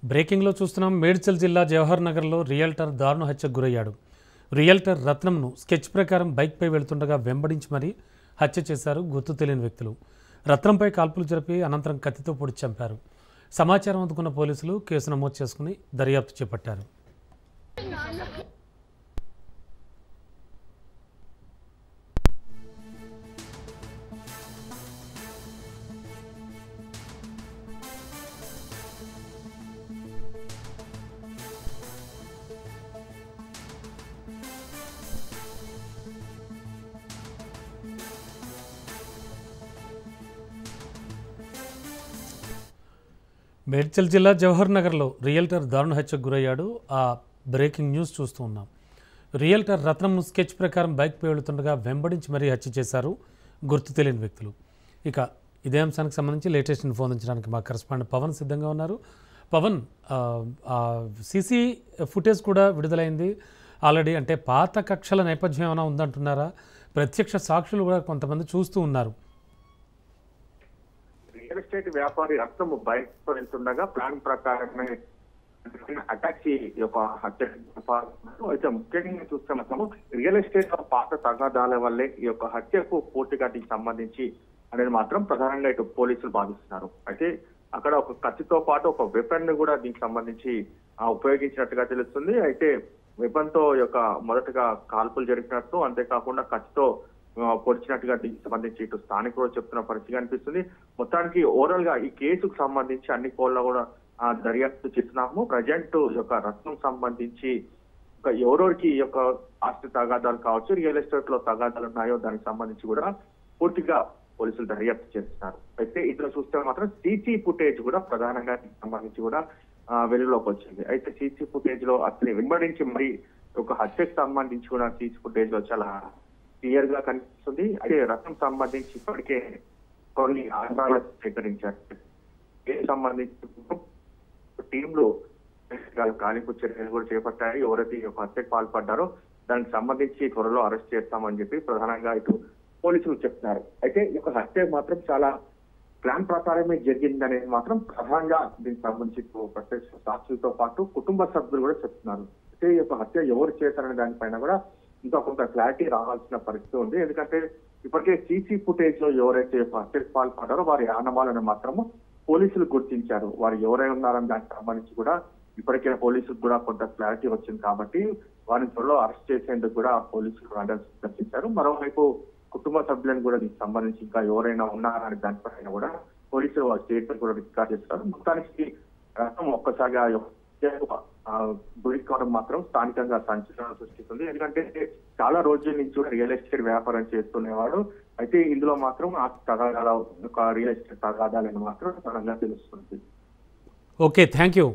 బ్రేకింగ్లో చూస్తున్నాం. మేడ్చల్ జిల్లా జవహర్ నగర్లో రియల్టర్ దారుణ హత్యకు గురయ్యాడు. రియల్టర్ రత్నంను స్కెచ్ ప్రకారం బైక్పై వెళ్తుండగా వెంబడించి మరీ హత్య చేశారు గుర్తు తెలియని వ్యక్తులు. రత్నంపై కాల్పులు జరిపి అనంతరం కత్తితో పొడిచి చంపారు. సమాచారం అందుకున్న పోలీసులు కేసు నమోదు చేసుకుని దర్యాప్తు చేపట్టారు. మేడ్చల్ జిల్లా జవహర్ నగర్లో రియల్టర్ దారుణ హత్యకు గురయ్యాడు. ఆ బ్రేకింగ్ న్యూస్ చూస్తూ ఉన్నాం. రియల్టర్ రత్నంను స్కెచ్ ప్రకారం బైక్పై వెళుతుండగా వెంబడించి మరీ హత్య చేశారు గుర్తు తెలియని వ్యక్తులు. ఇక ఇదే అంశానికి సంబంధించి లేటెస్ట్ ఇన్ఫో అందించడానికి మా కరెస్పాండెంట్ పవన్ సిద్ధంగా ఉన్నారు. పవన్, సీసీ ఫుటేజ్ కూడా విడుదలైంది ఆల్రెడీ. అంటే పాత కక్షల నేపథ్యం ఏమైనా ఉందంటున్నారా? ప్రత్యక్ష సాక్షులు కూడా కొంతమంది చూస్తూ ఉన్నారు. రియల్ ఎస్టేట్ వ్యాపారి రత్నం బైక్ తో వెళ్తుండగా ప్లాన్ ప్రకారమే అటాక్ యొక్క హత్య. అయితే ముఖ్యంగా చూస్తే మాత్రం రియల్ ఎస్టేట్ పాత తగాదాల వల్లే ఈ యొక్క హత్యకు పూర్తిగా దీనికి సంబంధించి అనేది మాత్రం ప్రధానంగా ఇటు పోలీసులు భావిస్తున్నారు. అయితే అక్కడ ఒక కత్తితో పాటు ఒక వెపన్ ని కూడా దీనికి సంబంధించి ఉపయోగించినట్టుగా తెలుస్తుంది. అయితే వెపన్ తో యొక్క మొదటగా కాల్పులు జరిపినట్టు, అంతేకాకుండా కత్తితో పొడిచినట్టుగా దీనికి సంబంధించి ఇటు స్థానికులు చెప్తున్న పరిస్థితి అనిపిస్తుంది. మొత్తానికి ఓవరాల్ గా ఈ కేసుకు సంబంధించి అన్ని కోళ్ళ కూడా దర్యాప్తు చేస్తున్నాము. ప్రజెంట్ యొక్క రత్నం సంబంధించి ఎవరెవరికి ఈ యొక్క ఆస్తి తగాదాలు కావచ్చు, రియల్ ఎస్టేట్ లో తగాదాలు ఉన్నాయో దానికి సంబంధించి కూడా పూర్తిగా పోలీసులు దర్యాప్తు చేస్తున్నారు. అయితే ఇట్లా చూస్తే మాత్రం సీసీ ఫుటేజ్ కూడా ప్రధానంగా దీనికి సంబంధించి కూడా వెలుగులోకి వచ్చింది. అయితే సీసీ ఫుటేజ్ లో అతని వెంబడించి మరి ఒక హత్యకు సంబంధించి కూడా సీసీ ఫుటేజ్ లో చాలా క్లియర్ గా కనిపిస్తుంది. అయితే రత్నం సంబంధించి ఇప్పటికే కొన్ని ఆధారాలు సేకరించారు. దీనికి సంబంధించి టీంలు గాలింపు చర్యలు కూడా చేపట్టారు. ఎవరైతే ఈ యొక్క హత్యకు పాల్పడ్డారో దానికి సంబంధించి త్వరలో అరెస్ట్ చేస్తామని చెప్పి ప్రధానంగా ఇటు పోలీసులు చెప్తున్నారు. అయితే ఈ యొక్క హత్య మాత్రం చాలా ప్లాన్ ప్రకారమే జరిగిందనేది మాత్రం ప్రధానంగా దీనికి సంబంధించి ప్రత్యక్ష సాక్షులతో పాటు కుటుంబ సభ్యులు కూడా చెప్తున్నారు. అయితే ఈ యొక్క హత్య ఎవరు చేశారనే దానిపైన కూడా ఇంకా కొంత క్లారిటీ రావాల్సిన పరిస్థితి ఉంది. ఎందుకంటే ఇప్పటికే సీసీ ఫుటేజ్ లో ఎవరైతే హత్యకు పాల్పడ్డారో వారి ఆనవాళ్ళను మాత్రము పోలీసులు గుర్తించారు. వారు ఎవరై ఉన్నారని దానికి సంబంధించి కూడా ఇప్పటికే పోలీసులకు కూడా కొంత క్లారిటీ వచ్చింది. కాబట్టి వారిని త్వరలో అరెస్ట్ చేసేందుకు కూడా పోలీసులు చర్చించారు. మరోవైపు కుటుంబ సభ్యులను కూడా దీనికి సంబంధించి ఇంకా ఎవరైనా ఉన్నారని దానిపైన కూడా పోలీసులు వాళ్ళ స్టేట్మెంట్ కూడా రికార్డ్ చేస్తారు. మొత్తానికి రకం ఒక్కసారిగా గురి కావడం మాత్రం స్థానికంగా సంచలనం సృష్టిస్తుంది. ఎందుకంటే చాలా రోజుల నుంచి కూడా రియల్ ఎస్టేట్ వ్యాపారం చేస్తునేవాడు. అయితే ఇందులో మాత్రం ఆ తగాదాల రియల్ ఎస్టేట్ తగాదాలను మాత్రం బలంగా తెలుస్తుంది. Okay, thank you.